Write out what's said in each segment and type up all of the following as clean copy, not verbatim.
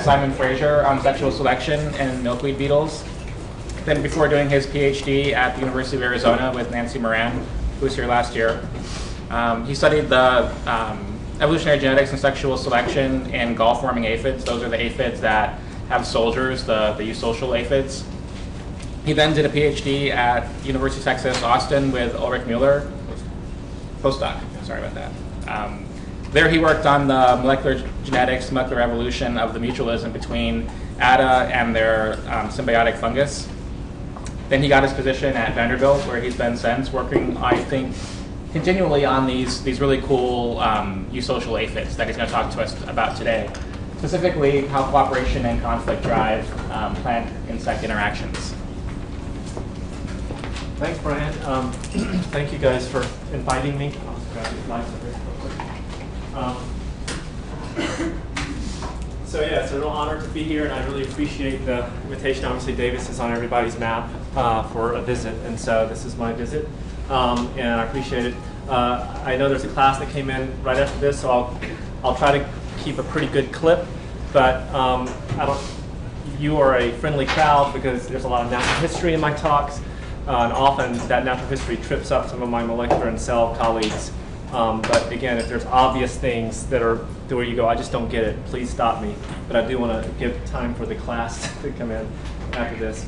Simon Fraser on sexual selection and milkweed beetles. Then before doing his PhD at the University of Arizona with Nancy Moran, who was here last year, he studied the evolutionary genetics and sexual selection in Gall-forming aphids. Those are the aphids that have soldiers, the eusocial aphids. He then did a PhD at University of Texas, Austin with Ulrich Müller, postdoc, sorry about that. There he worked on the molecular genetics, molecular evolution of the mutualism between Atta and their symbiotic fungus. Then he got his position at Vanderbilt, where he's been since, working, I think, continually on these really cool eusocial aphids that he's going to talk to us about today. Specifically, how cooperation and conflict drive plant-insect interactions. Thanks, Brian. Thank you guys for inviting me. I'll grab these slides over here real quick. So yeah, it's a real honor to be here, and I really appreciate the invitation. Obviously, Davis is on everybody's map for a visit, and so this is my visit, and I appreciate it. I know there's a class that came in right after this, so I'll try to keep a pretty good clip, but you are a friendly crowd because there's a lot of natural history in my talks, and often that natural history trips up some of my molecular and cell colleagues. But again, if there's obvious things that are where you go, I just don't get it, please stop me. But I do want to give time for the class to come in after this.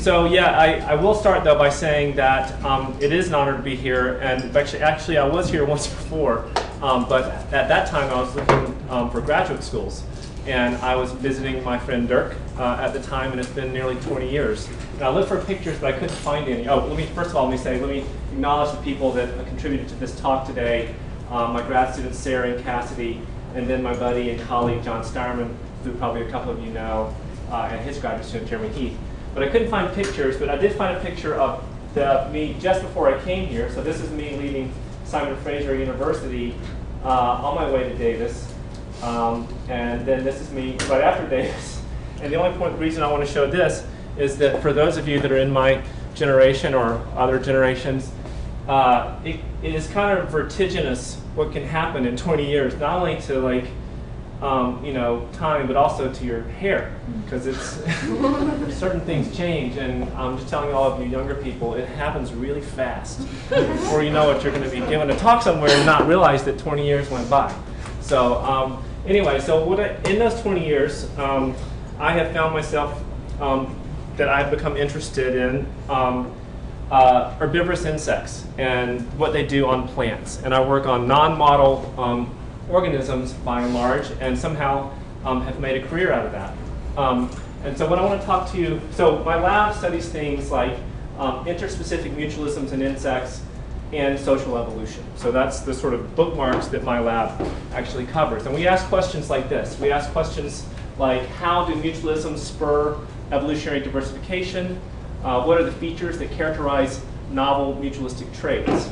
So yeah, I will start though by saying that it is an honor to be here, and actually I was here once before, but at that time I was looking for graduate schools, and I was visiting my friend Dirk at the time, and it's been nearly 20 years. And I looked for pictures, but I couldn't find any. Oh, first of all, let me acknowledge the people that contributed to this talk today. My grad students, Sarah and Cassidy, and then my buddy and colleague, John Steierman, who probably a couple of you know, and his graduate student, Jeremy Heath. But I couldn't find pictures, but I did find a picture of me just before I came here. So this is me leaving Simon Fraser University on my way to Davis. And then this is me right after Davis. And the only reason I want to show this is that for those of you that are in my generation or other generations, it is kind of vertiginous what can happen in 20 years, not only to time, but also to your hair, because it's certain things change, and I'm just telling all of you younger people, it happens really fast. Before you know it, you're going to be given a talk somewhere and not realize that 20 years went by. So anyway, so in those 20 years, I have found myself that I've become interested in herbivorous insects and what they do on plants. And I work on non-model organisms by and large, and somehow have made a career out of that. And so what I want to talk to you, so my lab studies things like interspecific mutualisms in insects and social evolution. So that's the sort of bookmarks that my lab actually covers. And we ask questions like this. We ask questions like, how do mutualisms spur evolutionary diversification? What are the features that characterize novel mutualistic traits?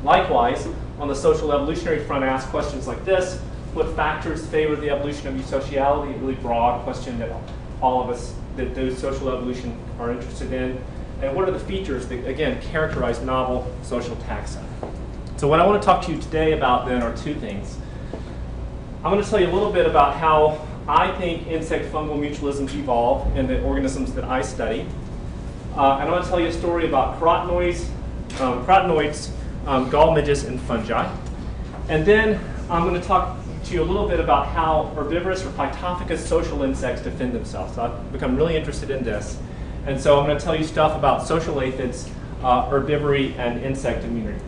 Likewise, on the social evolutionary front, I ask questions like this. What factors favor the evolution of eusociality? A really broad question that all of us that do social evolution are interested in. And what are the features that, again, characterize novel social taxa? So what I want to talk to you today about then are two things. I'm going to tell you a little bit about how I think insect fungal mutualisms evolve in the organisms that I study. And I'm going to tell you a story about carotenoids, gall midges, and fungi. And then I'm going to talk to you a little bit about how herbivorous or phytophagous social insects defend themselves. So I've become really interested in this. And so I'm going to tell you stuff about social aphids, herbivory, and insect immunity.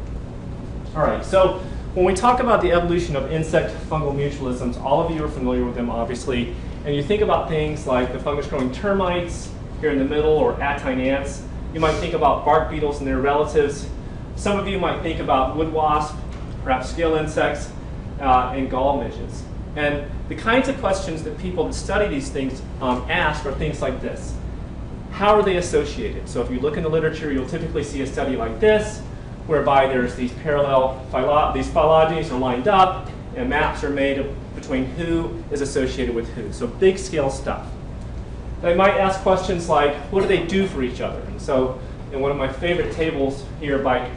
All right, so when we talk about the evolution of insect fungal mutualisms, all of you are familiar with them, obviously. And you think about things like the fungus-growing termites here in the middle, or attine ants. You might think about bark beetles and their relatives. Some of you might think about wood wasp, perhaps scale insects, and gall midges. And the kinds of questions that people that study these things ask are things like this. How are they associated? So if you look in the literature, you'll typically see a study like this, whereby there's these parallel these phylogenies are lined up, and maps are made between who is associated with who. So big scale stuff. They might ask questions like, what do they do for each other? And so in one of my favorite tables here by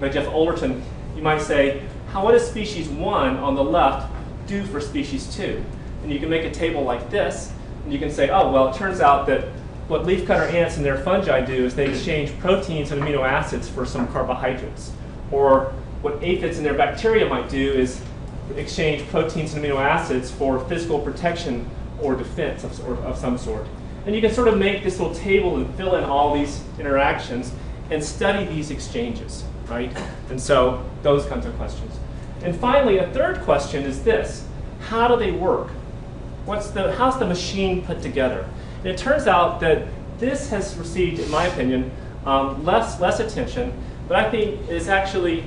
Jeff Ollerton, you might say, what does species 1 on the left do for species 2? And you can make a table like this, and you can say, oh, well, it turns out that what leafcutter ants and their fungi do is they exchange proteins and amino acids for some carbohydrates. Or what aphids and their bacteria might do is exchange proteins and amino acids for physical protection or defense of some sort. And you can sort of make this little table and fill in all these interactions and study these exchanges, right? And so those kinds of questions. And finally, a third question is this: how do they work? How's the machine put together? And it turns out that this has received, in my opinion, less attention, but I think is actually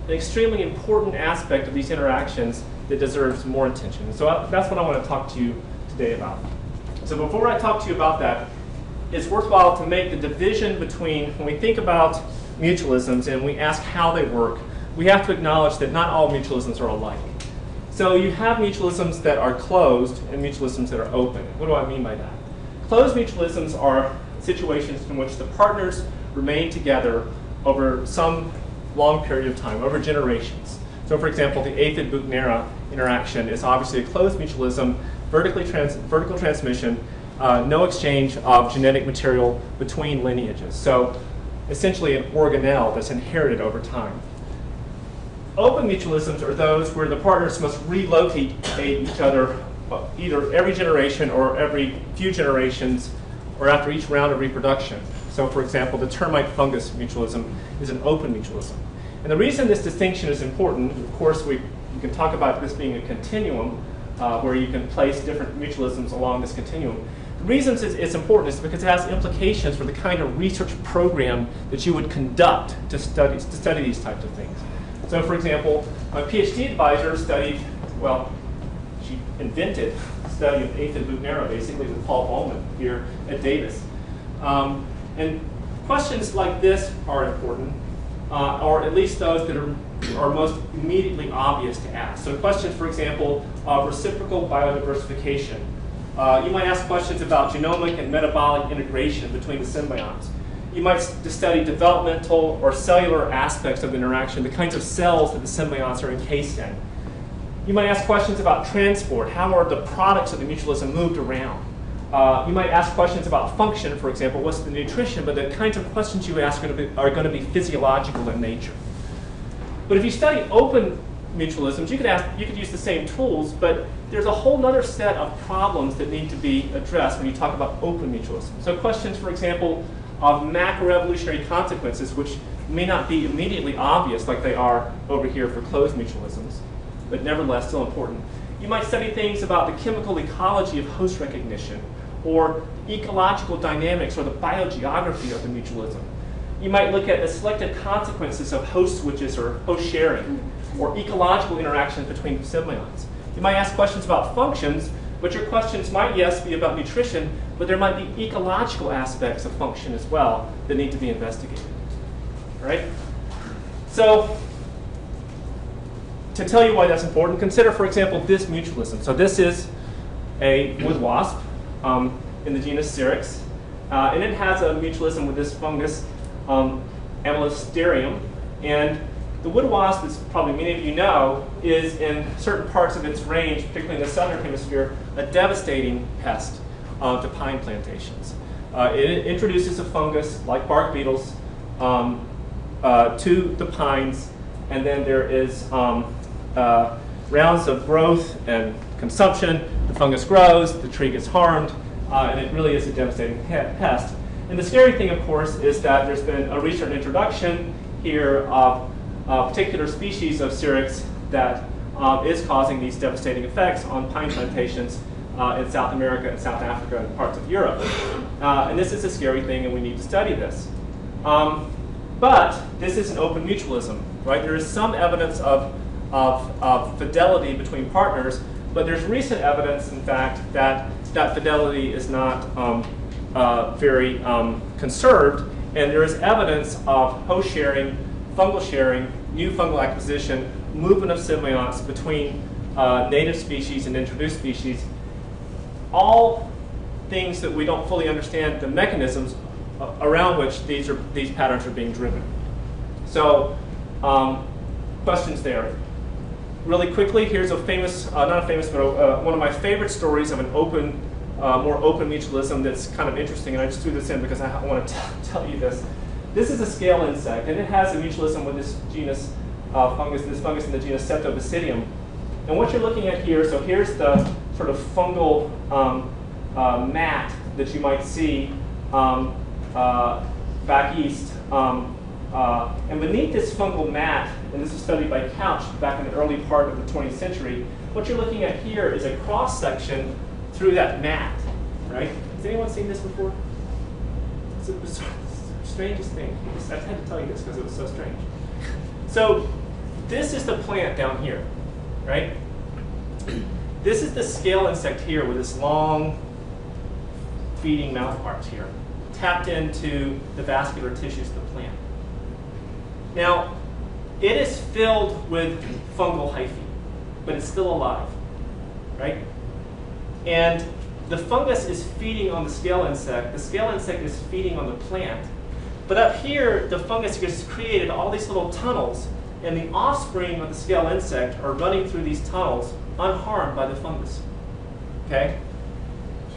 an extremely important aspect of these interactions that deserves more attention. And so that's what I want to talk to you today about. So before I talk to you about that, it's worthwhile to make the division between, when we think about mutualisms and we ask how they work, we have to acknowledge that not all mutualisms are alike. So you have mutualisms that are closed and mutualisms that are open. What do I mean by that? Closed mutualisms are situations in which the partners remain together over some long period of time, over generations. So for example, the aphid-Buchnera interaction is obviously a closed mutualism, vertical transmission, no exchange of genetic material between lineages. So essentially an organelle that's inherited over time. Open mutualisms are those where the partners must relocate each other either every generation or every few generations or after each round of reproduction. So for example, the termite fungus mutualism is an open mutualism. And the reason this distinction is important, of course, you can talk about this being a continuum where you can place different mutualisms along this continuum. The reason it's important is because it has implications for the kind of research program that you would conduct to study these types of things. So for example, my PhD advisor studied, well, she invented the study of aphid-Buchnera, basically with Paul Bowman here at Davis. And questions like this are important, or at least those that are most immediately obvious to ask. So questions, for example, of reciprocal biodiversification. You might ask questions about genomic and metabolic integration between the symbionts. You might study developmental or cellular aspects of the interaction, the kinds of cells that the symbionts are encased in. You might ask questions about transport. How are the products of the mutualism moved around? You might ask questions about function, for example, what's the nutrition, but the kinds of questions you ask are going to be physiological in nature. But if you study open mutualisms, you could use the same tools, but there's a whole other set of problems that need to be addressed when you talk about open mutualism. So questions, for example, of macroevolutionary consequences, which may not be immediately obvious like they are over here for closed mutualisms, but nevertheless still important. You might study things about the chemical ecology of host recognition, or ecological dynamics, or the biogeography of the mutualism. You might look at the selected consequences of host switches or host sharing, or ecological interactions between symbionts. You might ask questions about functions, but your questions might, yes, be about nutrition, but there might be ecological aspects of function as well that need to be investigated. All right? So, to tell you why that's important, consider, for example, this mutualism. So this is a wood wasp in the genus Syrinx, and it has a mutualism with this fungus, Amelisterium. And the wood wasp, as probably many of you know, is in certain parts of its range, particularly in the southern hemisphere, a devastating pest to pine plantations. It introduces a fungus, like bark beetles, to the pines, and then there is rounds of growth and consumption. The fungus grows, the tree gets harmed, and it really is a devastating pest. And the scary thing, of course, is that there's been a recent introduction here of a particular species of Syrinx that is causing these devastating effects on pine plantations in South America and South Africa and parts of Europe. And this is a scary thing, and we need to study this. But this is an open mutualism, right? There is some evidence of fidelity between partners, but there's recent evidence, in fact, that that fidelity is not very conserved, and there is evidence of host sharing, fungal sharing, new fungal acquisition, movement of symbionts between native species and introduced species, all things that we don't fully understand the mechanisms around which these patterns are being driven. So, questions there. really quickly, here's a famous, not a famous, but one of my favorite stories of an open, more open mutualism that's kind of interesting, and I just threw this in because I want to tell you this. This is a scale insect, and it has a mutualism with this genus this fungus in the genus Septobasidium. And what you're looking at here, so here's the sort of fungal mat that you might see back east. And beneath this fungal mat, and this was studied by Couch back in the early part of the 20th century, what you're looking at here is a cross-section through that mat, right? Has anyone seen this before? It's the strangest thing. I had to tell you this because it was so strange. So this is the plant down here, right? This is the scale insect here with this long feeding mouth parts here, tapped into the vascular tissues of the plant. Now, it is filled with fungal hyphae, but it's still alive, right? And the fungus is feeding on the scale insect. The scale insect is feeding on the plant. But up here, the fungus has created all these little tunnels, and the offspring of the scale insect are running through these tunnels unharmed by the fungus, okay?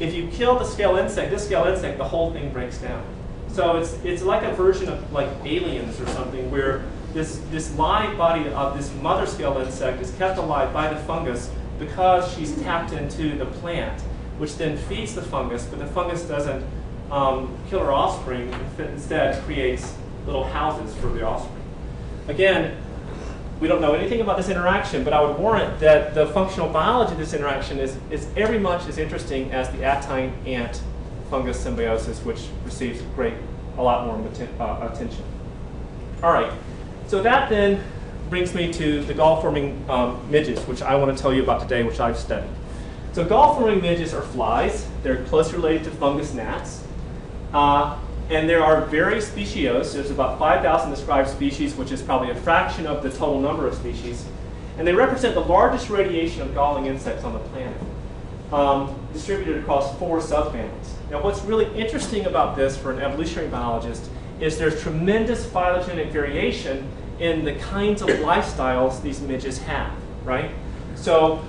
If you kill the scale insect, this scale insect, the whole thing breaks down. So it's like a version of like Aliens or something, where this live body of this mother scale insect is kept alive by the fungus because she's tapped into the plant, which then feeds the fungus, but the fungus doesn't kill her offspring, instead creates little houses for the offspring. Again, we don't know anything about this interaction, but I would warrant that the functional biology of this interaction is every much as interesting as the attine-ant fungus symbiosis, which receives a lot more attention. All right, so that then brings me to the gall-forming midges, which I want to tell you about today, which I've studied. So gall-forming midges are flies. They're closely related to fungus gnats. And there are various species. There's about 5,000 described species, which is probably a fraction of the total number of species. And they represent the largest radiation of galling insects on the planet, distributed across 4 subfamilies. Now, what's really interesting about this for an evolutionary biologist is there's tremendous phylogenetic variation in the kinds of lifestyles these midges have, right? So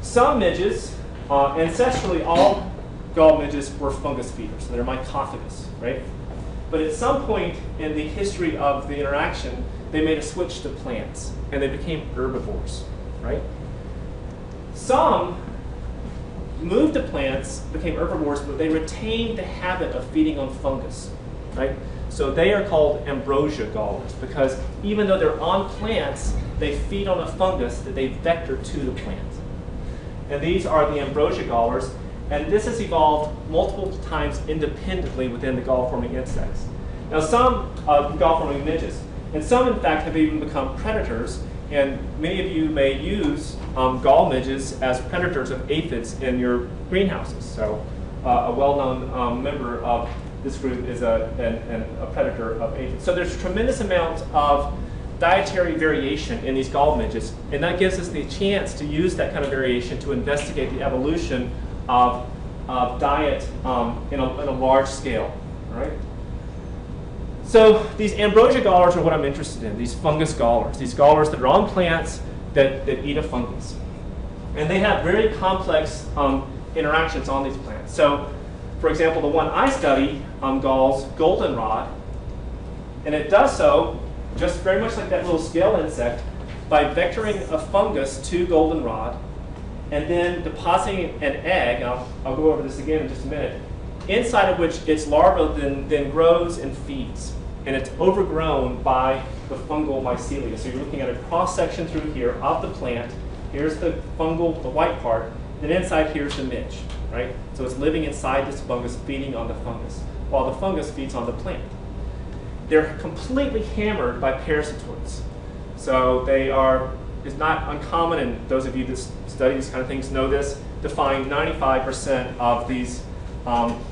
some midges, ancestrally all gall midges were fungus feeders, so they're mycophagous, right? But at some point in the history of the interaction, they made a switch to plants, and they became herbivores, right? Some moved to plants, became herbivores, but they retained the habit of feeding on fungus, right? So they are called ambrosia gallers, because even though they're on plants, they feed on a fungus that they vector to the plant. And these are the ambrosia gallers. And this has evolved multiple times independently within the gall-forming insects. Now some gall-forming midges, and some in fact have even become predators, and many of you may use gall midges as predators of aphids in your greenhouses. So a well-known member of this group is a predator of aphids. So there's a tremendous amount of dietary variation in these gall midges, and that gives us the chance to use that kind of variation to investigate the evolution of diet in a large scale, right? So these ambrosia gallers are what I'm interested in, these fungus gallers that are on plants that eat a fungus. And they have very complex interactions on these plants. So, for example, the one I study galls goldenrod, and it does so just very much like that little scale insect by vectoring a fungus to goldenrod, and then depositing an egg, I'll go over this again in just a minute, inside of which its larva then grows and feeds. And it's overgrown by the fungal mycelia. So you're looking at a cross-section through here of the plant. Here's the white part. Then inside here's the midge, right? So it's living inside this fungus, feeding on the fungus, while the fungus feeds on the plant. They're completely hammered by parasitoids. So it's not uncommon, and those of you that study these kind of things know this, to find 95% of these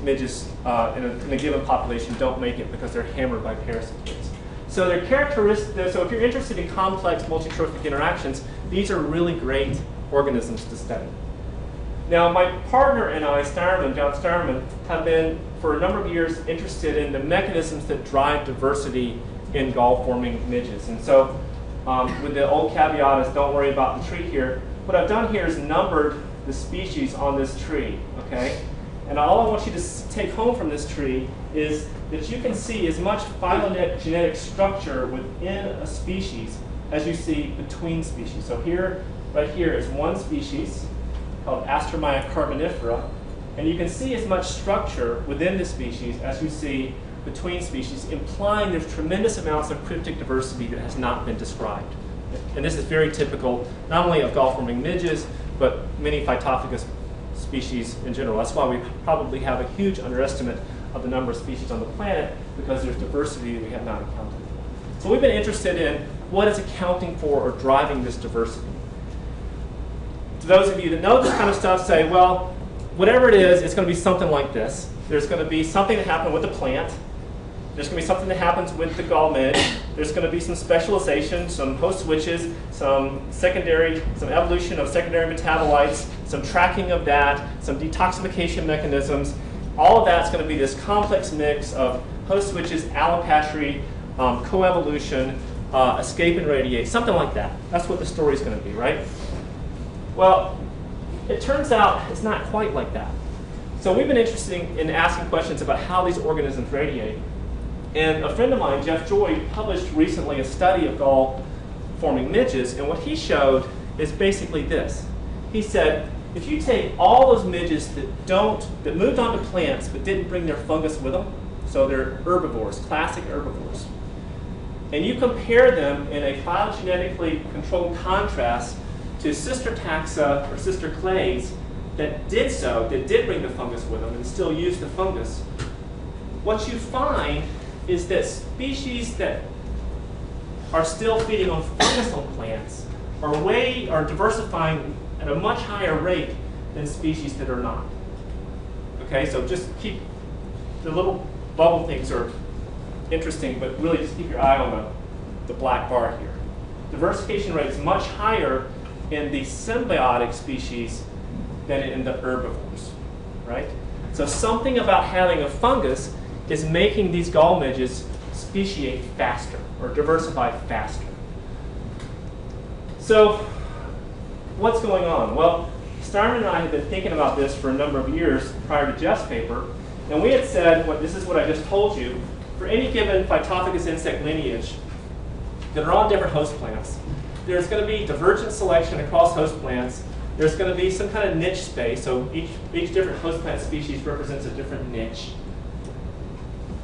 midges in a given population don't make it because they're hammered by parasitoids. So they're characteristic. So if you're interested in complex multi-trophic interactions, these are really great organisms to study. Now, my partner and I, John Starman, have been for a number of years interested in the mechanisms that drive diversity in gall-forming midges. And so with the old caveat is don't worry about the tree here. What I've done here is numbered the species on this tree, okay? And all I want you to take home from this tree is that you can see as much phylogenetic structure within a species as you see between species. So here, right here is one species called Astromya carbonifera, and you can see as much structure within the species as you see between species, implying there's tremendous amounts of cryptic diversity that has not been described. And this is very typical not only of Gall-forming midges, but many phytophagus species in general. That's why we probably have a huge underestimate of the number of species on the planet, because there's diversity that we have not accounted for. So we've been interested in what is accounting for or driving this diversity. To those of you that know this kind of stuff, say, well, whatever it is, it's going to be something like this. There's going to be something that happened with the plant. There's going to be something that happens with the gall midge. There's going to be some specialization, some host switches, some evolution of secondary metabolites, some tracking of that, some detoxification mechanisms. All of that's going to be this complex mix of host switches, allopatry, coevolution, escape and radiate, something like that. That's what the story is going to be, right? Well, it turns out it's not quite like that. So we've been interested in asking questions about how these organisms radiate. And a friend of mine, Jeff Joy, published recently a study of Gall-forming midges, and what he showed is basically this. He said, if you take all those midges that moved onto plants but didn't bring their fungus with them, so they're herbivores, classic herbivores, and you compare them in a phylogenetically controlled contrast to sister taxa or sister clades that did bring the fungus with them and still use the fungus, what you find is that species that are still feeding on fungus on plants are diversifying at a much higher rate than species that are not. Okay, so just keep the little bubble things are interesting, but really just keep your eye on the black bar here. Diversification rate is much higher in the symbiotic species than in the herbivores, right? So something about having a fungus is making these gall midges speciate faster or diversify faster. So what's going on? Well, Starman and I have been thinking about this for a number of years prior to Jeff's paper, and we had said, this is what I just told you, for any given phytophagus insect lineage that are on different host plants, there's going to be divergent selection across host plants. There's going to be some kind of niche space, so each different host plant species represents a different niche.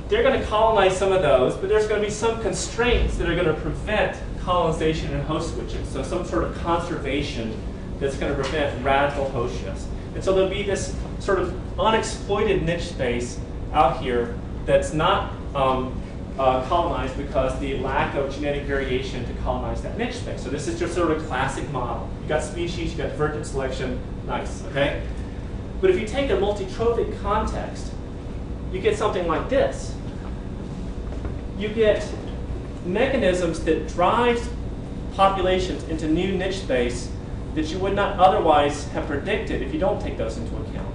They're going to colonize some of those, but there's going to be some constraints that are going to prevent colonization and host switching, so some sort of conservation that's going to prevent radical host shifts. And so there'll be this sort of unexploited niche space out here that's not colonized because the lack of genetic variation to colonize that niche space. So this is just sort of a classic model. You got species, you got divergent selection, nice, okay? But if you take a multitrophic context, you get something like this. You get mechanisms that drive populations into new niche space that you would not otherwise have predicted if you don't take those into account.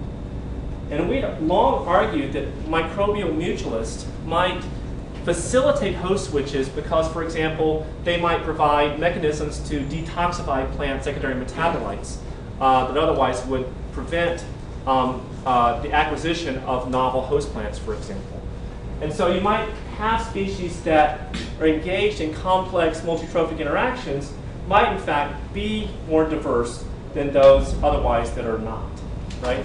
And we long argued that microbial mutualists might facilitate host switches because, for example, they might provide mechanisms to detoxify plant secondary metabolites that otherwise would prevent the acquisition of novel host plants, for example. And so you might have species that are engaged in complex multitrophic interactions might in fact be more diverse than those otherwise that are not, right?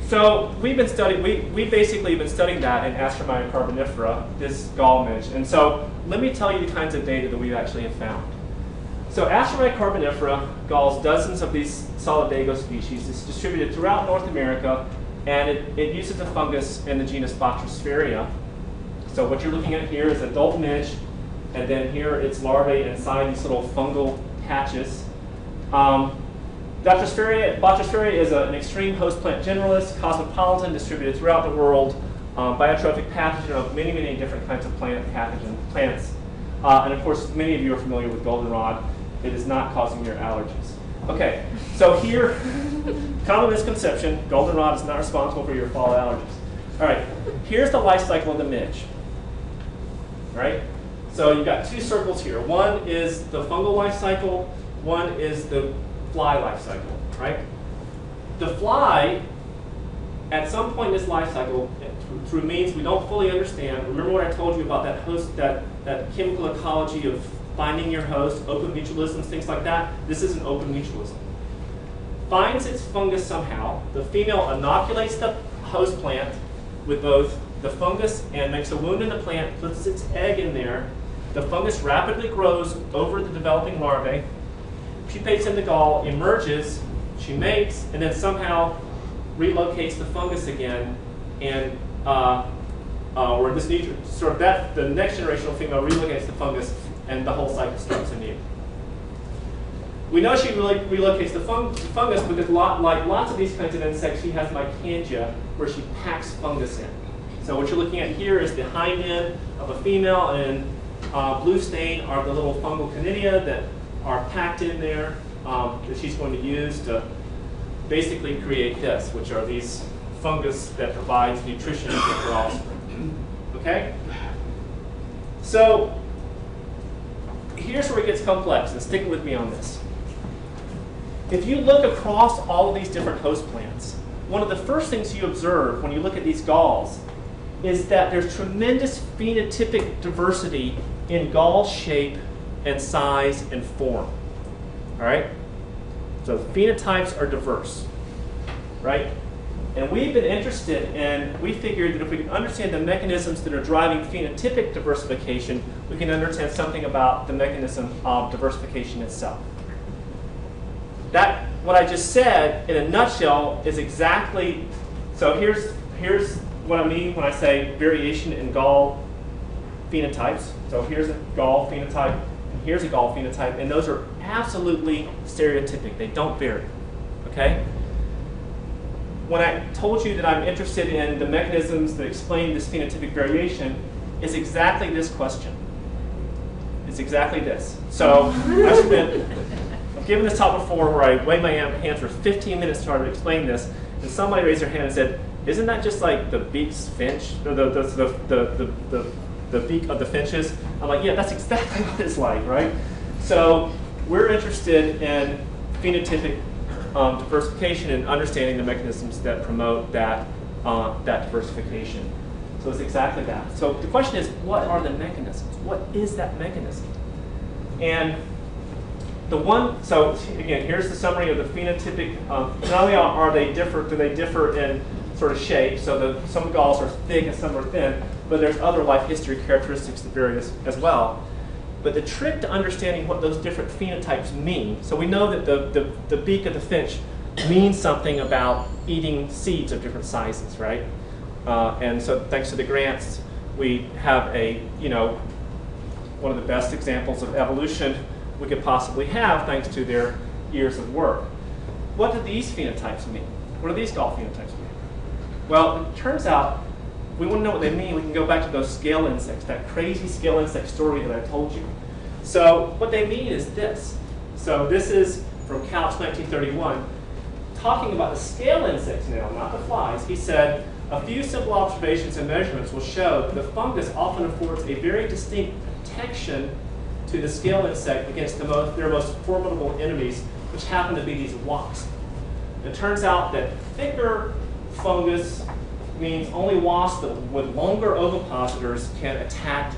So we've been studying, we basically been studying that in Astromya carbonifera, this gall midge. And so let me tell you the kinds of data that we actually have found. So Astromya carbonifera galls dozens of these solidago species. It's distributed throughout North America, and it uses a fungus in the genus Botrosphaeria. So what you're looking at here is adult midge, and then here its larvae inside these little fungal patches. Botrosphaeria is an extreme host plant generalist, cosmopolitan, distributed throughout the world, biotrophic pathogen of many, many different kinds of plants. And of course, many of you are familiar with goldenrod. It is not causing your allergies. Okay, so here, common misconception, goldenrod is not responsible for your fall allergies. All right, here's the life cycle of the midge. All right, So you've got two circles here. One is the fungal life cycle. One is the fly life cycle, right? The fly, at some point in this life cycle, through means we don't fully understand, remember what I told you about that host, that chemical ecology of finding your host, open mutualisms, things like that? This is an open mutualism. Finds its fungus somehow. The female inoculates the host plant with both the fungus and makes a wound in the plant, puts its egg in there. The fungus rapidly grows over the developing larvae, pupates in the gall, emerges, she mates, and then somehow relocates the fungus again, and or this new, sort of that, the next generational female relocates the fungus, and the whole cycle starts anew. We know she relocates the fungus because like lots of these kinds of insects, she has micandria where she packs fungus in. So what you're looking at here is the hind end of a female, and blue stain are the little fungal conidia that are packed in there that she's going to use to basically create this, which are these fungus that provides nutrition to her offspring. Okay? So here's where it gets complex, and stick with me on this. If you look across all of these different host plants, one of the first things you observe when you look at these galls is that there's tremendous phenotypic diversity in gall shape and size and form. All right? So phenotypes are diverse, right? And we've been interested in, we figured that if we can understand the mechanisms that are driving phenotypic diversification, we can understand something about the mechanism of diversification itself. That, what I just said, in a nutshell, is exactly, so here's what I mean when I say variation in gall phenotypes. So here's a gall phenotype, and here's a gall phenotype, and those are absolutely stereotypic. They don't vary, okay? When I told you that I'm interested in the mechanisms that explain this phenotypic variation, it's exactly this question. It's exactly this. So I've given this talk before where I waved my hands for 15 minutes to try to explain this, and somebody raised their hand and said, "Isn't that just like the beak's finch, or the beak of the finches?" I'm like, yeah, that's exactly what it's like, right? So we're interested in phenotypic diversification and understanding the mechanisms that promote that diversification. So it's exactly that. So the question is, what are the mechanisms? What is that mechanism? And the one, so again, here's the summary of the phenotypic. Not only do they differ in sort of shape, so some galls are thick and some are thin, but there's other life history characteristics that vary as well. But the trick to understanding what those different phenotypes mean, so we know that the beak of the finch means something about eating seeds of different sizes, right? And so thanks to the grants, we have one of the best examples of evolution we could possibly have thanks to their years of work. What do these phenotypes mean? What do these gall phenotypes mean? Well, it turns out, we want to know what they mean, we can go back to those scale insects, that crazy scale insect story that I told you. So what they mean is this. So this is from Couch 1931, talking about the scale insects now, not the flies. He said, a few simple observations and measurements will show that the fungus often affords a very distinct protection to the scale insect against their most formidable enemies, which happen to be these wasps. It turns out that thicker fungus means only wasps with longer ovipositors can attack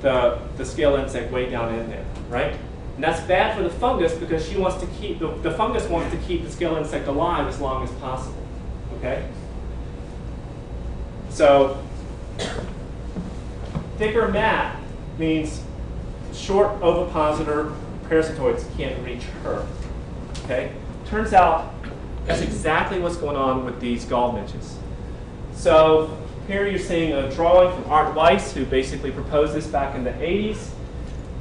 the scale insect way down in there, right? And that's bad for the fungus because she wants to keep, the fungus wants to keep the scale insect alive as long as possible, okay? So, thicker mat means short ovipositor parasitoids can't reach her, okay? Turns out that's exactly what's going on with these gall midges. So here you're seeing a drawing from Art Weiss, who basically proposed this back in the 80s.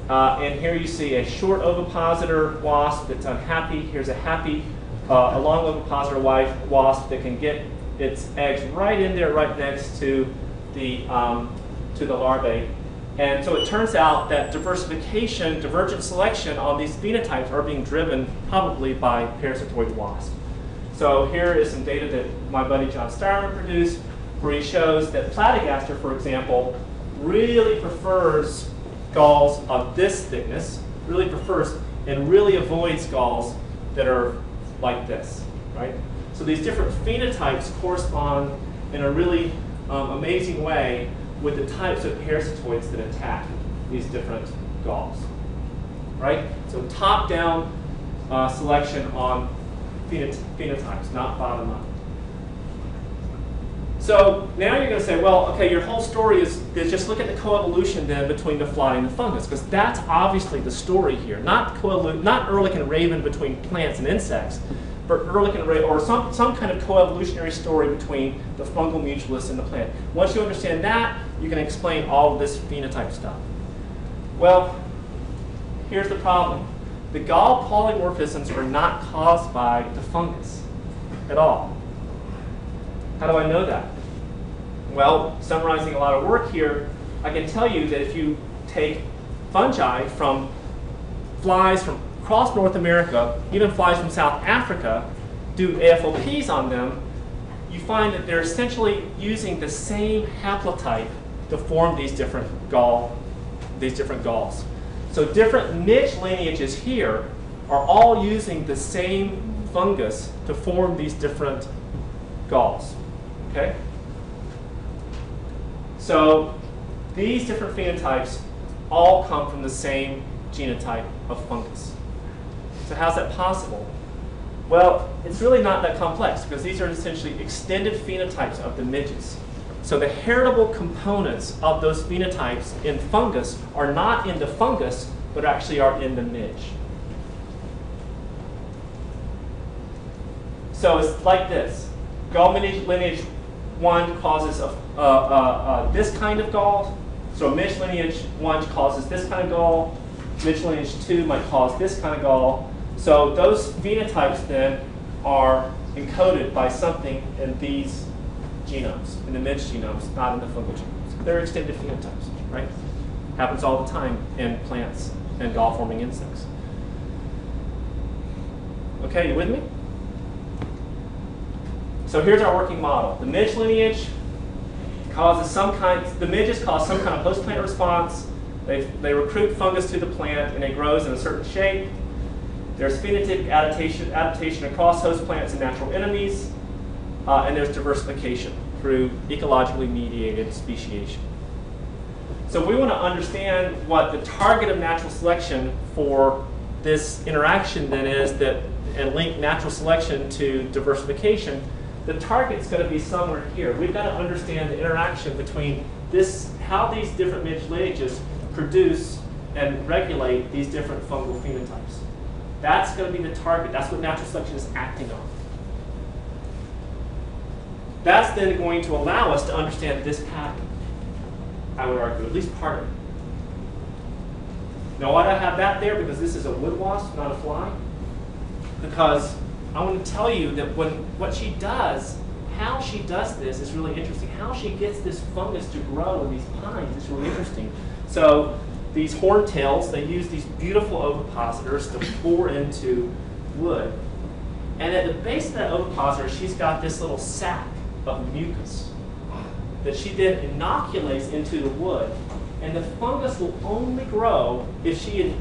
And here you see a short ovipositor wasp that's unhappy. Here's a happy, a long ovipositor wasp that can get its eggs right in there, right next to the larvae. And so it turns out that diversification, divergent selection on these phenotypes are being driven probably by parasitoid wasps. So here is some data that my buddy John Starman produced, where he shows that Platygaster, for example, really prefers galls of this thickness, really prefers and really avoids galls that are like this, right? So these different phenotypes correspond in a really amazing way with the types of parasitoids that attack these different galls, right? So top-down selection on phenotypes, not bottom-up. So now you're going to say, well, okay, your whole story is just look at the coevolution then between the fly and the fungus, because that's obviously the story here. Not Ehrlich and Raven between plants and insects, but Ehrlich and Raven, or some kind of coevolutionary story between the fungal mutualist and the plant. Once you understand that, you can explain all of this phenotype stuff. Well, here's the problem. The gall polymorphisms are not caused by the fungus at all. How do I know that? Well, summarizing a lot of work here, I can tell you that if you take fungi from flies from across North America, even flies from South Africa, do AFOPs on them, you find that they're essentially using the same haplotype to form these different galls. So different midge lineages here are all using the same fungus to form these different galls. Okay? So these different phenotypes all come from the same genotype of fungus. So how's that possible? Well, it's really not that complex because these are essentially extended phenotypes of the midges. So the heritable components of those phenotypes in fungus are not in the fungus, but actually are in the midge. So it's like this. Gall lineage 1 causes this kind of gall. So midge lineage 1 causes this kind of gall. Midge lineage 2 might cause this kind of gall. So those phenotypes then are encoded by something in these genomes, in the midge genomes, not in the fungal genomes. They're extended phenotypes, right? Happens all the time in plants and gall-forming insects. Okay, you with me? So here's our working model. The midge lineage causes the midges cause some kind of host plant response. They recruit fungus to the plant and it grows in a certain shape. There's phenotypic adaptation across host plants and natural enemies. And there's diversification through ecologically mediated speciation. So we want to understand what the target of natural selection for this interaction then is and link natural selection to diversification. The target's going to be somewhere here. We've got to understand the interaction between how these different midge lineages produce and regulate these different fungal phenotypes. That's going to be the target. That's what natural selection is acting on. That's then going to allow us to understand this pattern, I would argue, at least part of it. Now, why do I have that there? Because this is a wood wasp, not a fly. Because I want to tell you that what she does, how she does this is really interesting. How she gets this fungus to grow in these pines is really interesting. So these horntails, they use these beautiful ovipositors to bore into wood. And at the base of that ovipositor, she's got this little sac of mucus that she then inoculates into the wood. And the fungus will only grow if she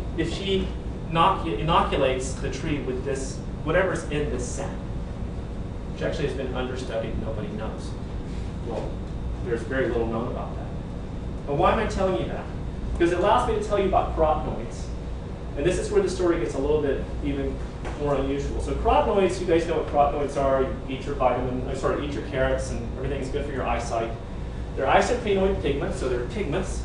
inoculates the tree with this, whatever's in this sac, which actually has been understudied, nobody knows. Well, there's very little known about that. And why am I telling you that? Because it allows me to tell you about carotenoids. And this is where the story gets a little bit even more unusual. So carotenoids, you guys know what carotenoids are. You eat your eat your carrots, and everything's good for your eyesight. They're isoprenoid pigments, so they're pigments.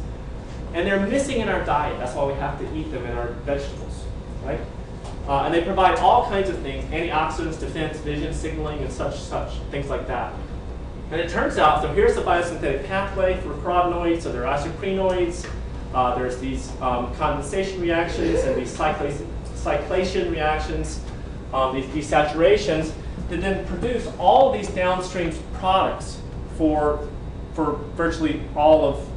And they're missing in our diet. That's why we have to eat them in our vegetables, right? And they provide all kinds of things, antioxidants, defense, vision, signaling, and such, things like that. And it turns out, so here's the biosynthetic pathway for carotenoids. So they're isoprenoids. There's these condensation reactions and these cyclation reactions, these desaturations, that then produce all of these downstream products for virtually all of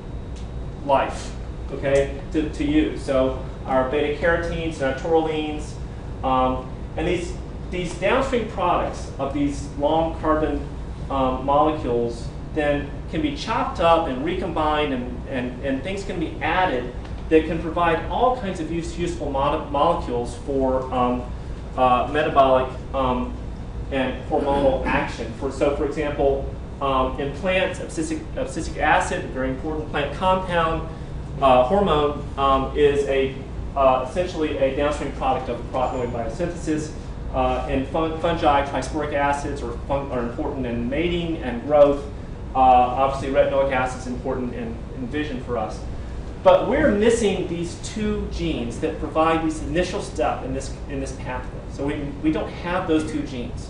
life, okay, to use. So our beta carotenes and our taurolines, and these downstream products of these long carbon molecules then can be chopped up and recombined, and things can be added that can provide all kinds of useful molecules for metabolic and hormonal action. So for example, in plants, abscisic acid, a very important plant compound, hormone, is essentially a downstream product of carotenoid biosynthesis. In fungi, trisporic acids are important in mating and growth. Obviously, retinoic acid is important in vision for us. But we're missing these two genes that provide this initial step in this pathway. So we don't have those two genes.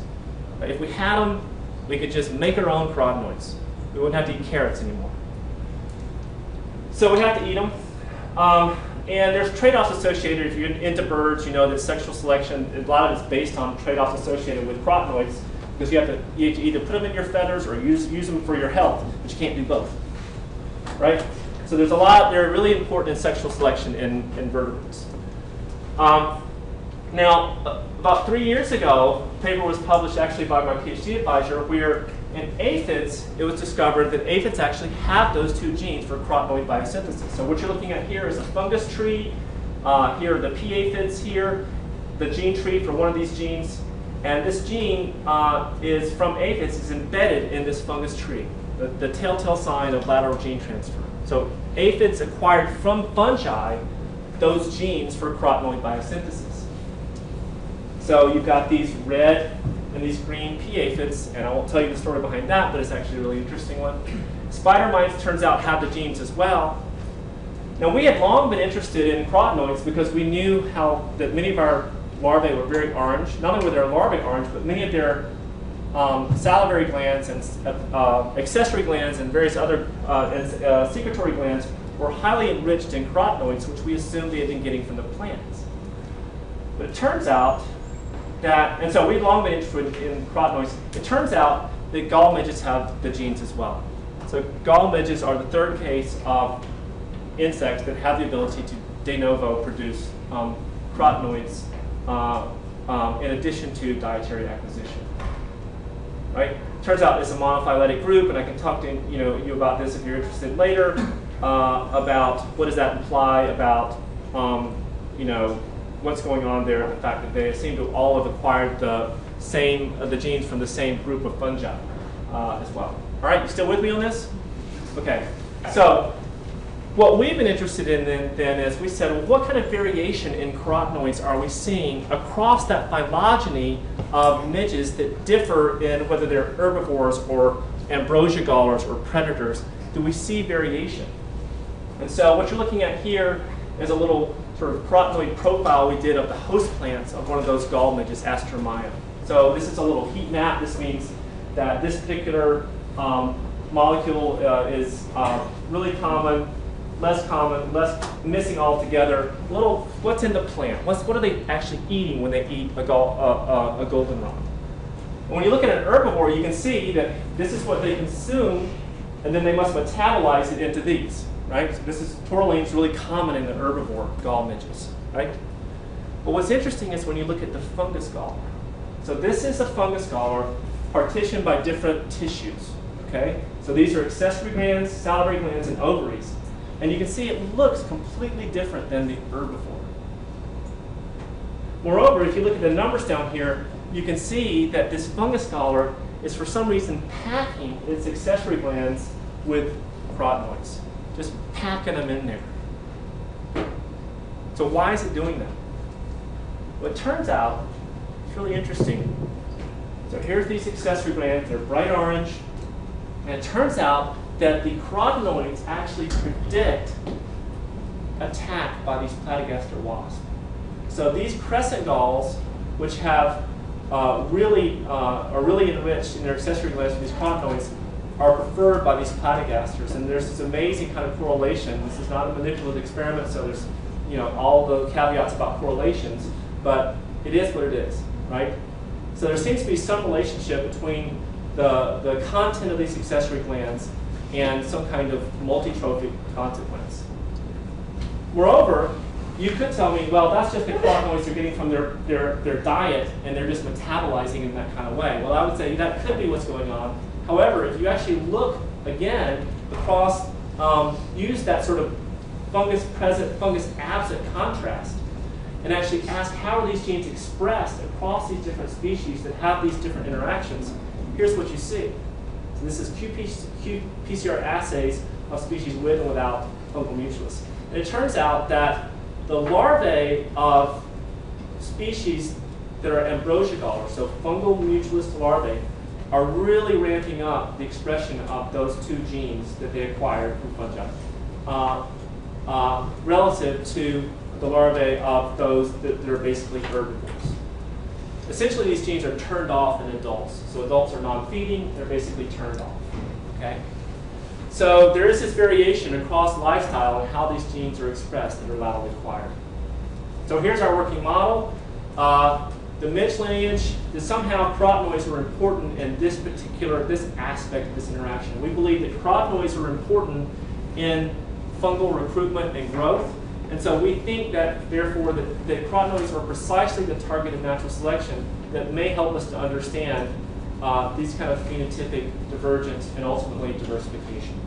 Right? If we had them, we could just make our own carotenoids. We wouldn't have to eat carrots anymore. So we have to eat them. And there's trade-offs associated. If you're into birds, you know that sexual selection, a lot of it's based on trade-offs associated with carotenoids, because you have to either put them in your feathers or use them for your health, but you can't do both. Right? So there's a lot, they're really important in sexual selection in vertebrates. Now, about 3 years ago, a paper was published actually by my PhD advisor where in aphids, it was discovered that aphids actually have those two genes for carotenoid biosynthesis. So what you're looking at here is a fungus tree. Here are the P aphids here, the gene tree for one of these genes. And this gene is from aphids is embedded in this fungus tree, the telltale sign of lateral gene transfer. So aphids acquired from fungi those genes for carotenoid biosynthesis. So you've got these red and these green P aphids, and I won't tell you the story behind that, but it's actually a really interesting one. Spider mites, turns out, have the genes as well. Now we had long been interested in carotenoids because we knew that many of our larvae were very orange. Not only were their larvae orange, but many of their salivary glands and accessory glands and various other secretory glands were highly enriched in carotenoids, which we assumed they had been getting from the plants. But it turns out that, and so we've long been interested in carotenoids. It turns out that gall midges have the genes as well. So gall midges are the third case of insects that have the ability to de novo produce carotenoids in addition to dietary acquisition. Right? Turns out it's a monophyletic group, and I can talk to you about this if you're interested later about what does that imply about what's going on there, the fact that they seem to all have acquired the genes from the same group of fungi as well. All right, you still with me on this? Okay, so what we've been interested in then is we said, well, what kind of variation in carotenoids are we seeing across that phylogeny of midges that differ in whether they're herbivores or ambrosia gallers or predators? Do we see variation? And so what you're looking at here is a little sort of carotenoid profile we did of the host plants of one of those gall midges, Astromya. So this is a little heat map. This means that this particular molecule is really common, less missing altogether. What's in the plant? What are they actually eating when they eat a goldenrod? When you look at an herbivore, you can see that this is what they consume, and then they must metabolize it into these. Right? So taurolene is really common in the herbivore gall midges, right? But what's interesting is when you look at the fungus galler. So this is a fungus galler partitioned by different tissues, okay? So these are accessory glands, salivary glands, and ovaries. And you can see it looks completely different than the herbivore. Moreover, if you look at the numbers down here, you can see that this fungus galler is for some reason packing its accessory glands with carotenoids. Just packing them in there. So why is it doing that? Well, it turns out, it's really interesting. So here's these accessory glands, they're bright orange, and it turns out that the carotenoids actually predict attack by these platygaster wasps. So these crescent galls, which have are really enriched in their accessory glands with these carotenoids, are preferred by these platygasters, and there's this amazing kind of correlation. This is not a manipulative experiment, so there's all the caveats about correlations, but it is what it is, right? So there seems to be some relationship between the content of these accessory glands and some kind of multi-trophic consequence. Moreover, you could tell me, well, that's just the carotenoids they're getting from their diet, and they're just metabolizing in that kind of way. Well, I would say that could be what's going on. However, if you actually look again across, use that sort of fungus present, fungus absent contrast, and actually ask how are these genes expressed across these different species that have these different interactions, here's what you see. So this is qPCR assays of species with and without fungal mutualists. And it turns out that the larvae of species that are ambrosia gallers, so fungal mutualist larvae, are really ramping up the expression of those two genes that they acquired from fungi relative to the larvae of those that are basically herbivores. Essentially, these genes are turned off in adults. So adults are non-feeding, they're basically turned off. Okay? So there is this variation across lifestyle in how these genes are expressed that are laterally acquired. So here's our working model. The midge lineage, that somehow carotenoids are important in this aspect of this interaction. We believe that carotenoids are important in fungal recruitment and growth. And so we think that, therefore, that carotenoids are precisely the target of natural selection that may help us to understand these kind of phenotypic divergence and ultimately diversification.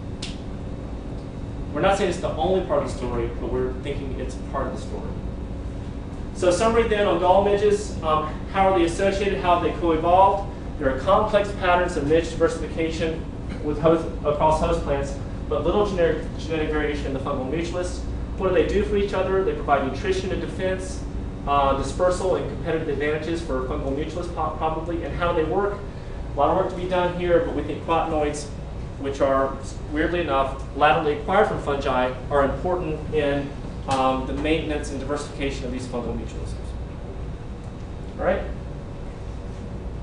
We're not saying it's the only part of the story, but we're thinking it's part of the story. So summary then on gall midges, how are they associated, how have they co-evolved? There are complex patterns of midge diversification across host plants, but little genetic variation in the fungal mutualists. What do they do for each other? They provide nutrition and defense, dispersal and competitive advantages for fungal mutualists probably. And how do they work? A lot of work to be done here, but we think carotenoids, which are, weirdly enough, laterally acquired from fungi, are important in the maintenance and diversification of these fungal mutualisms. All right?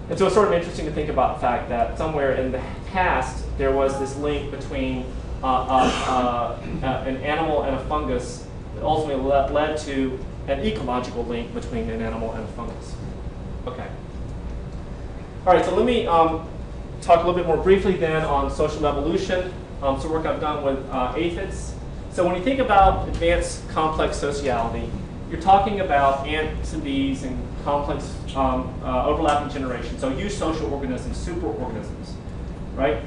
And so it's sort of interesting to think about the fact that somewhere in the past there was this link between an animal and a fungus that ultimately led to an ecological link between an animal and a fungus. Okay. All right, so let me talk a little bit more briefly then on social evolution. So work I've done with aphids. So when you think about advanced complex sociality, you're talking about ants and bees and complex overlapping generations. So eusocial organisms, superorganisms, right?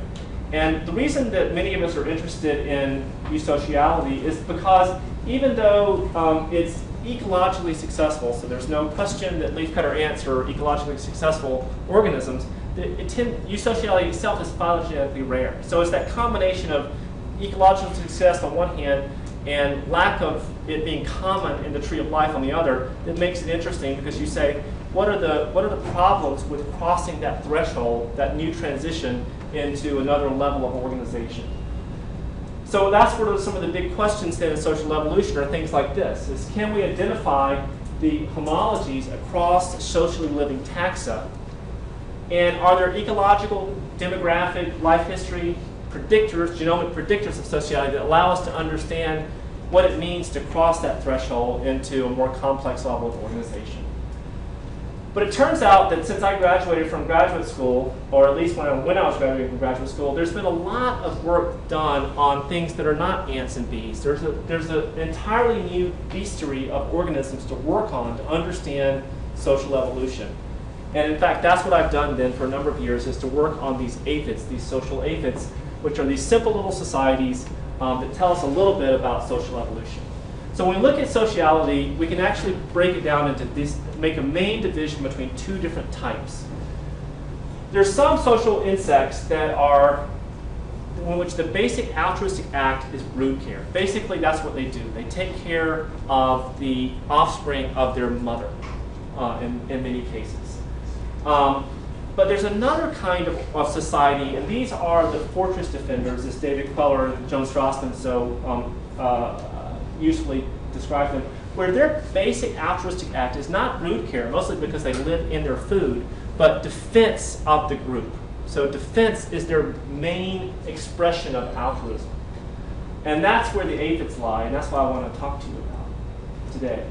And the reason that many of us are interested in eusociality is because even though it's ecologically successful, so there's no question that leafcutter ants are ecologically successful organisms, eusociality itself is phylogenetically rare. So it's that combination of ecological success on one hand and lack of it being common in the tree of life on the other that makes it interesting, because you say, what are the problems with crossing that threshold, that new transition into another level of organization? So that's where some of the big questions then in social evolution are things like this, is can we identify the homologies across socially living taxa? And are there ecological, demographic, life history predictors, genomic predictors of sociality that allow us to understand what it means to cross that threshold into a more complex level of organization? But it turns out that since I graduated from graduate school, or at least when I was graduating from graduate school, there's been a lot of work done on things that are not ants and bees. There's an entirely new bestiary of organisms to work on to understand social evolution. And in fact, that's what I've done then for a number of years, is to work on these aphids, these social aphids, which are these simple little societies that tell us a little bit about social evolution. So when we look at sociality, we can actually break it down into this, make a main division between two different types. There's some social insects that are, in which the basic altruistic act is brood care. Basically, that's what they do. They take care of the offspring of their mother in many cases. But there's another kind of society, and these are the fortress defenders, as David Queller and Joan Strassman so usefully describe them, where their basic altruistic act is not brood care, mostly because they live in their food, but defense of the group. So defense is their main expression of altruism. And that's where the aphids lie, and that's what I want to talk to you about today.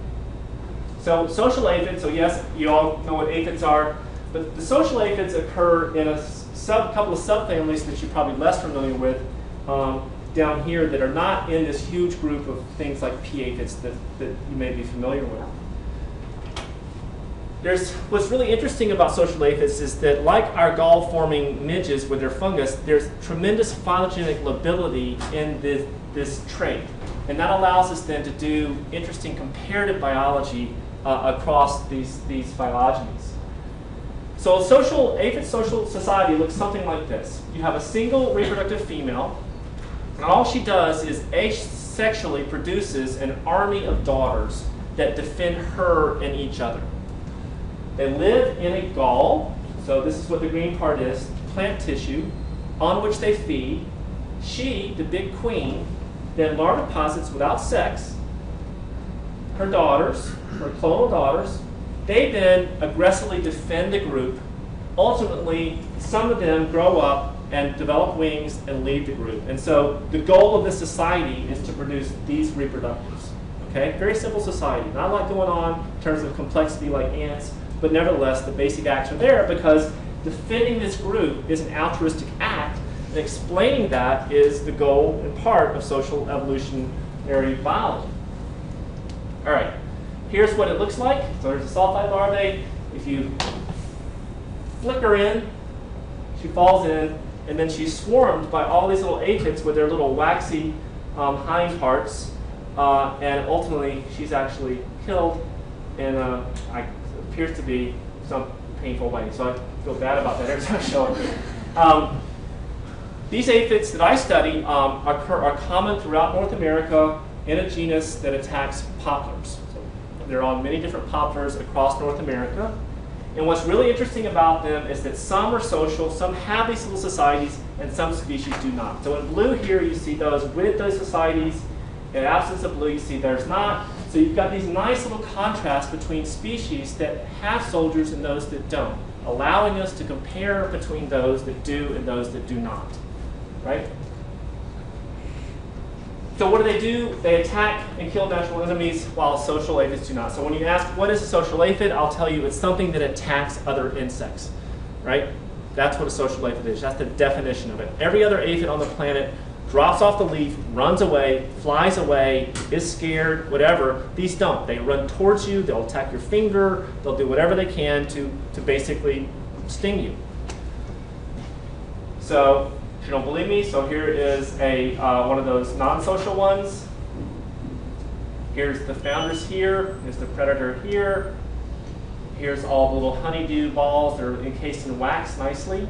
So social aphids, so yes, you all know what aphids are, but the social aphids occur in a couple of subfamilies that you're probably less familiar with down here that are not in this huge group of things like P aphids that you may be familiar with. what's really interesting about social aphids is that, like our gall-forming midges with their fungus, there's tremendous phylogenetic lability in this trait. And that allows us then to do interesting comparative biology across these phylogenies. So aphid social society looks something like this. You have a single reproductive female, and all she does is asexually produces an army of daughters that defend her and each other. They live in a gall, so this is what the green part is, plant tissue, on which they feed. She, the big queen, then larva deposits without sex her daughters, her clonal daughters. They then aggressively defend the group. Ultimately, some of them grow up and develop wings and leave the group. And so the goal of this society is to produce these reproductives. Okay, very simple society. Not a lot going on in terms of complexity like ants, but nevertheless, the basic acts are there because defending this group is an altruistic act, and explaining that is the goal and part of social evolutionary biology. All right, here's what it looks like. So there's a sulfide larvae. If you flick her in, she falls in, and then she's swarmed by all these little aphids with their little waxy hind parts, and ultimately she's actually killed in appears to be some painful way. So I feel bad about that every time I show it. These aphids that I study are common throughout North America in a genus that attacks poplars. So they're on many different poplars across North America. And what's really interesting about them is that some are social, some have these little societies, and some species do not. So in blue here, you see those with those societies. In absence of blue, you see there's not. So you've got these nice little contrasts between species that have soldiers and those that don't, allowing us to compare between those that do and those that do not, right? So what do? They attack and kill natural enemies while social aphids do not. So when you ask, what is a social aphid? I'll tell you it's something that attacks other insects, right? That's what a social aphid is. That's the definition of it. Every other aphid on the planet drops off the leaf, runs away, flies away, is scared, whatever. These don't. They run towards you, they'll attack your finger, they'll do whatever they can to basically sting you. So if you don't believe me, so here is one of those non-social ones. Here's the founders here, here's the predator here. Here's all the little honeydew balls that are encased in wax nicely.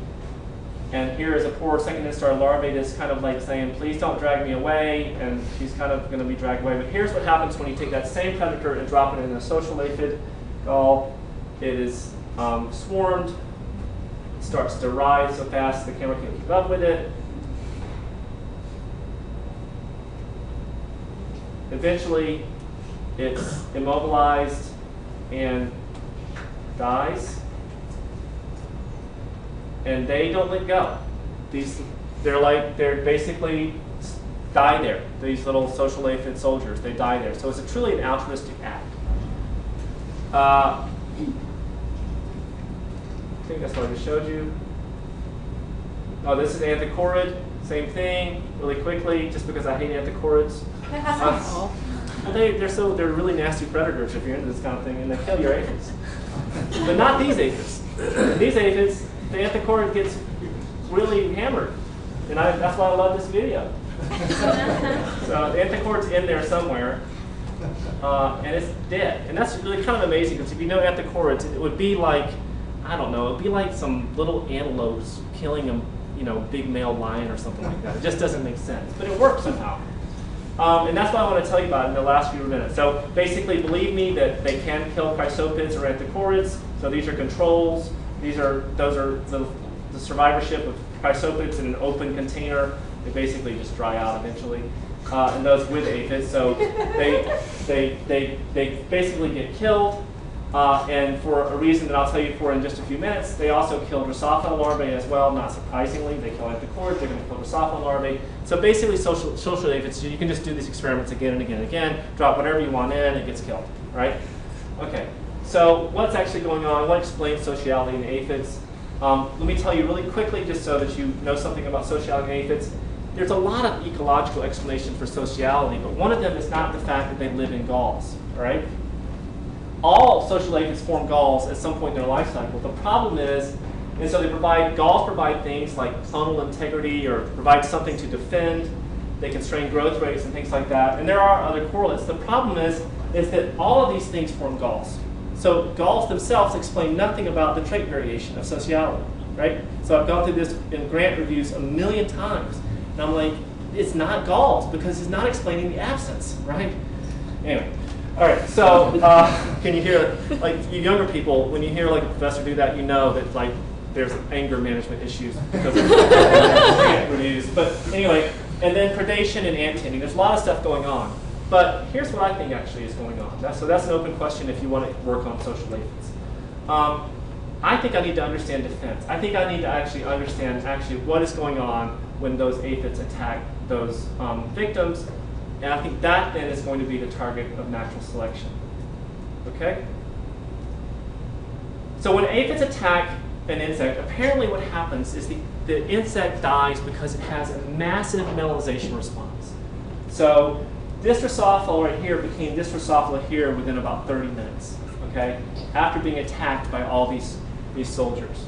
And here is a poor second instar larvae that's kind of like saying, please don't drag me away, and she's kind of going to be dragged away. But here's what happens when you take that same predator and drop it in a social aphid gall. It is swarmed, it starts to rise so fast the camera can't keep up with it. Eventually, it's immobilized and dies. And they don't let go. They're basically die there. These little social aphid soldiers, they die there. So it's truly an altruistic act. I think that's what I just showed you. Oh, this is anthochorid. Same thing. Really quickly, just because I hate anthocorids. They're really nasty predators if you're into this kind of thing, and they kill your aphids. But not these aphids. These aphids, the anthochorid gets really hammered, and that's why I love this video. So the anthochorid's in there somewhere, and it's dead. And that's really kind of amazing, because if you know anthocorids, it would be like, I don't know, it would be like some little antelopes killing a big male lion or something like that. It just doesn't make sense, but it works somehow. And that's what I want to tell you about in the last few minutes. So basically, believe me that they can kill chrysopids or anthocorids. So these are controls. Those are the survivorship of chrysopids in an open container. They basically just dry out eventually. And those with aphids, so they basically get killed. And for a reason that I'll tell you for in just a few minutes, they also kill Drosophila larvae as well. Not surprisingly, they kill anthocorids. They're going to kill Drosophila larvae. So basically, social aphids, you can just do these experiments again and again and again. Drop whatever you want in, it gets killed. Right? Okay. So what's actually going on? What explains sociality in aphids? Let me tell you really quickly, just so that you know something about sociality in aphids. There's a lot of ecological explanations for sociality, but one of them is not the fact that they live in galls. All right? all social aphids form galls at some point in their life cycle. The problem is, and so galls provide things like clonal integrity or provide something to defend. They constrain growth rates and things like that. And there are other correlates. The problem is that all of these things form galls. So galls themselves explain nothing about the trait variation of sociality, right? So I've gone through this in grant reviews a million times. And I'm like, it's not galls because it's not explaining the absence, right? Anyway. All right, so can you hear, like, you younger people, when you hear like a professor do that, you know that like there's anger management issues because of grant reviews. But anyway, and then predation and ant-tending. There's a lot of stuff going on. But here's what I think actually is going on. So that's an open question if you want to work on social aphids. I think I need to understand defense. I think I need to actually understand what is going on when those aphids attack those victims. And I think that then is going to be the target of natural selection. Okay? So when aphids attack an insect, apparently what happens is the insect dies because it has a massive melanization response. So this Drosophila right here became this Drosophila here within about 30 minutes, okay? After being attacked by all these soldiers.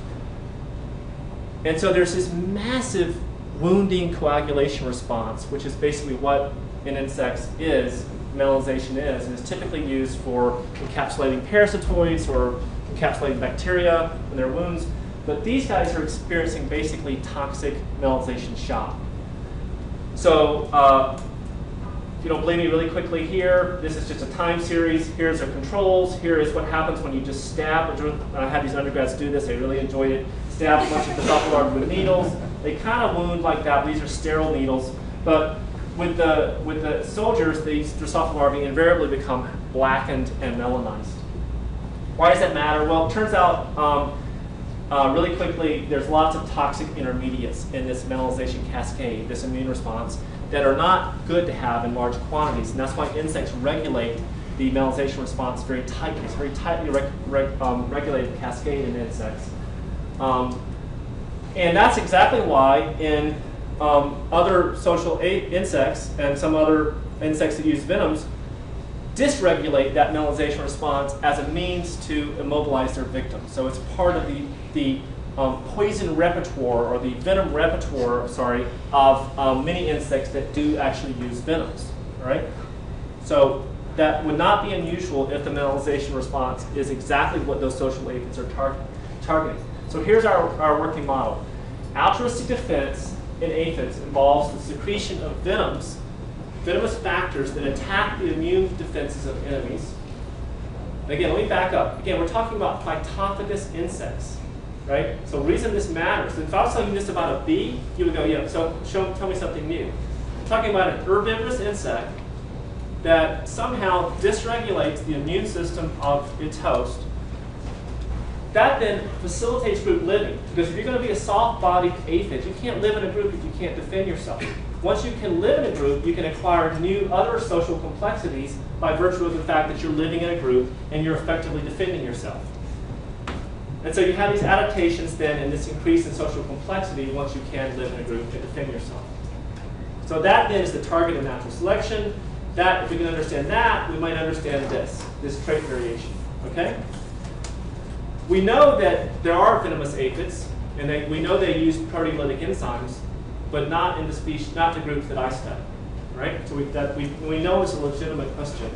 And so there's this massive wounding coagulation response, which is basically what in insects melanization is, and is typically used for encapsulating parasitoids or encapsulating bacteria in their wounds. But these guys are experiencing basically toxic melanization shock. So if you don't believe me, really quickly here, this is just a time series. Here's our controls. Here is what happens when you just stab. I had these undergrads do this. They really enjoyed it. Stab a bunch of Drosophila larvae with needles. They kind of wound like that. These are sterile needles. But with the soldiers, these Drosophila larvae invariably become blackened and melanized. Why does that matter? Well, it turns out really quickly, there's lots of toxic intermediates in this melanization cascade, this immune response, that are not good to have in large quantities. And that's why insects regulate the melanization response very tightly. It's a very tightly regulated cascade in insects. And that's exactly why in other social insects and some other insects that use venoms dysregulate that melanization response as a means to immobilize their victims. So it's part of the poison repertoire or the venom repertoire, of many insects that do actually use venoms. All right? So that would not be unusual if the melanization response is exactly what those social aphids are targeting. So here's our working model. Altruistic defense in aphids involves the secretion of venomous factors that attack the immune defenses of enemies. And again, let me back up. Again, we're talking about phytophagous insects, right? So the reason this matters, if I was telling you this about a bee, you would go, yeah, so tell me something new. I'm talking about an herbivorous insect that somehow dysregulates the immune system of its host. That then facilitates group living, because if you're going to be a soft-bodied aphid, you can't live in a group if you can't defend yourself. Once you can live in a group, you can acquire other social complexities by virtue of the fact that you're living in a group and you're effectively defending yourself. And so you have these adaptations then and this increase in social complexity once you can live in a group and defend yourself. So that then is the target of natural selection. That, if we can understand that, we might understand this trait variation. Okay? We know that there are venomous aphids, and we know they use proteolytic enzymes, but not in the species, not the groups that I study, right? So we know it's a legitimate question.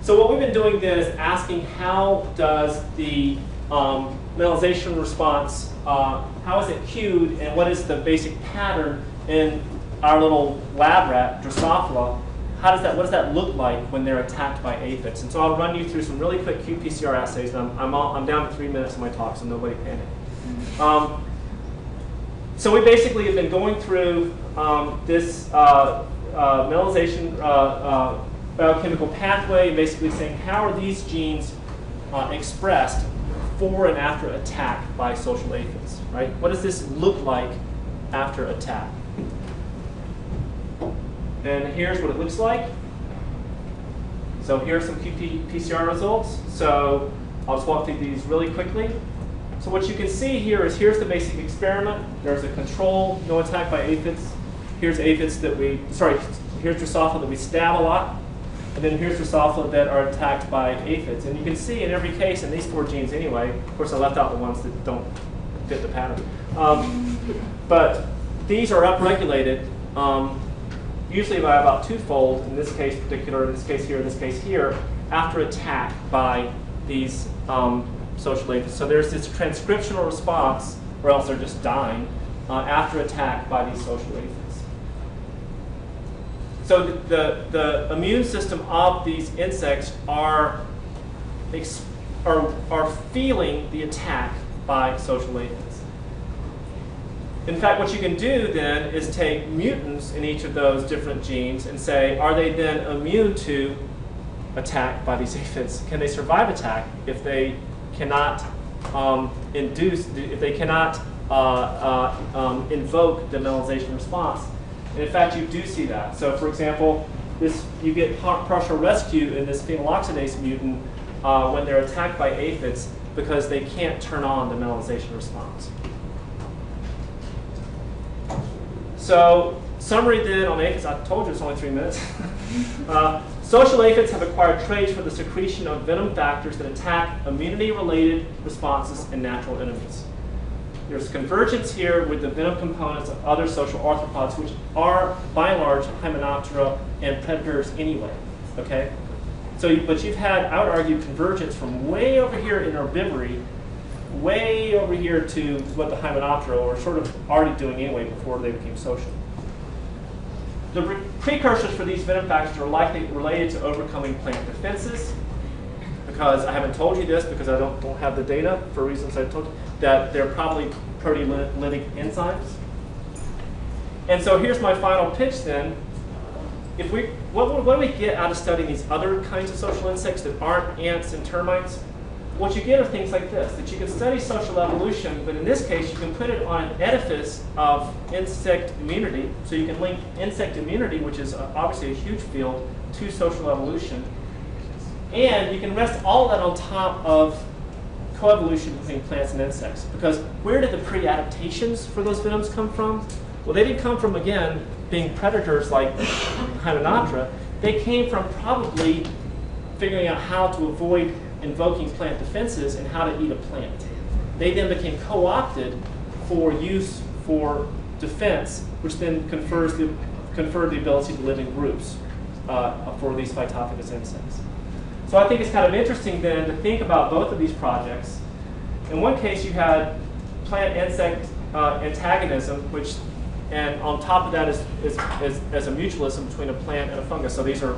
So what we've been doing then is asking how does the melanization response, how is it cued, and what is the basic pattern in our little lab rat, Drosophila? What does that look like when they're attacked by aphids? And so I'll run you through some really quick qPCR assays. And I'm down to 3 minutes of my talk, so nobody panic. So we basically have been going through this melanization biochemical pathway, and basically saying how are these genes expressed before and after attack by social aphids, right? What does this look like after attack? And here's what it looks like. So here's some qPCR results. So I'll just walk through these really quickly. So what you can see here is here's the basic experiment. There's a control, no attack by aphids. Here's aphids that here's Drosophila that we stab a lot. And then here's Drosophila that are attacked by aphids. And you can see in every case, in these 4 genes anyway, of course I left out the ones that don't fit the pattern. But these are upregulated usually by about 2-fold, in this case particular, in this case here, in this case here, after attack by these social aphids. So there's this transcriptional response, or else they're just dying, after attack by these social aphids. So the immune system of these insects are feeling the attack by social aphids. In fact, what you can do then is take mutants in each of those different genes and say, are they then immune to attack by these aphids? Can they survive attack if they cannot if they cannot invoke the melanization response? And in fact, you do see that. So for example, you get partial rescue in this phenyloxidase mutant when they're attacked by aphids because they can't turn on the melanization response. So summary then on aphids, I told you it's only 3 minutes. Social aphids have acquired traits for the secretion of venom factors that attack immunity-related responses in natural enemies. There's convergence here with the venom components of other social arthropods, which are, by and large, Hymenoptera and predators anyway. Okay? But you've had, I would argue, convergence from way over here in herbivory, way over here to what the Hymenoptera were sort of already doing anyway before they became social. The precursors for these venom factors are likely related to overcoming plant defenses, because I haven't told you this because I don't have the data for reasons I told you, that they're probably proteolytic enzymes. And so here's my final pitch then. What do we get out of studying these other kinds of social insects that aren't ants and termites? What you get are things like this, that you can study social evolution, but in this case you can put it on an edifice of insect immunity. So you can link insect immunity, which is obviously a huge field, to social evolution. And you can rest all that on top of coevolution between plants and insects. Because where did the pre-adaptations for those venoms come from? Well, they didn't come from, again, being predators like Hymenoptera. They came from probably figuring out how to avoid invoking plant defenses and how to eat a plant. They then became co-opted for use for defense, which then conferred the ability to live in groups for these phytophagous insects. So I think it's kind of interesting then to think about both of these projects. In one case, you had plant-insect antagonism, and on top of that is a mutualism between a plant and a fungus. So these are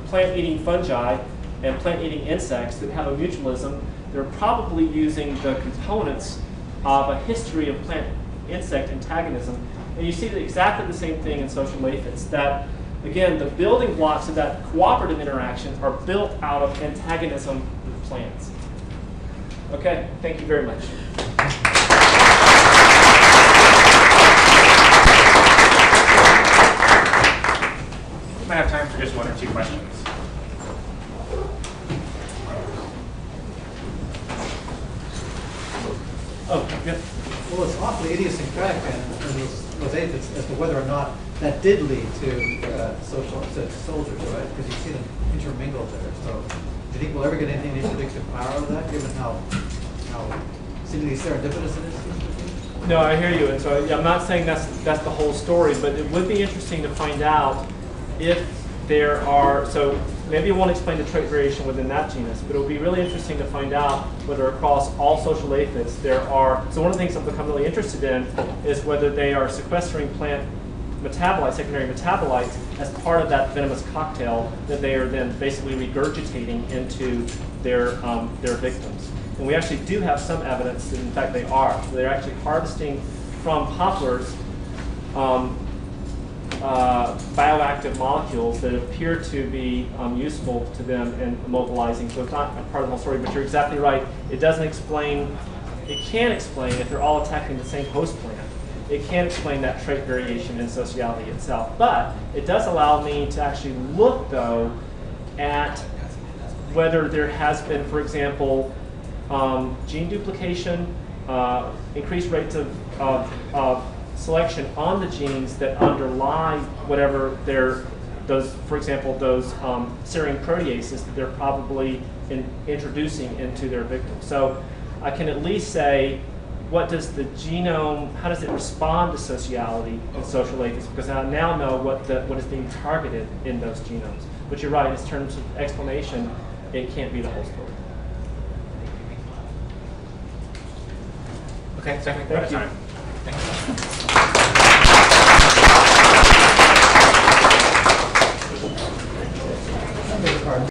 plant-eating fungi and plant-eating insects that have a mutualism. They're probably using the components of a history of plant-insect antagonism. And you see exactly the same thing in social aphids, that again, the building blocks of that cooperative interaction are built out of antagonism with plants. Okay, thank you very much. We might have time for just 1 or 2 questions. Oh, yeah. Well, it's awfully idiosyncratic in those aphids as to whether or not that did lead to soldiers, right? Because you see them intermingled there. So, do you think we'll ever get any predictive power of that, given how seemingly serendipitous it is? No, I hear you, and so I'm not saying that's the whole story, but it would be interesting to find out if there are. So maybe it won't explain the trait variation within that genus, but it would be really interesting to find out whether across all social aphids there are. So one of the things I've become really interested in is whether they are sequestering plant metabolites, secondary metabolites, as part of that venomous cocktail that they are then basically regurgitating into their victims. And we actually do have some evidence that in fact they are. So they're actually harvesting from poplars bioactive molecules that appear to be useful to them in immobilizing. So it's not a part of the whole story, but you're exactly right. It doesn't explain, it can explain if they're all attacking the same host plant. It can't explain that trait variation in sociality itself. But it does allow me to actually look, though, at whether there has been, for example, gene duplication, increased rates of selection on the genes that underlie whatever they're those, for example, those serine proteases that they're probably introducing into their victims. So I can at least say, what does the genome, how does it respond to sociality and social aphids? Because I now know what is being targeted in those genomes. But you're right, in terms of explanation, it can't be the whole story. Okay, so I think we're out of Thank you. time. Thank you.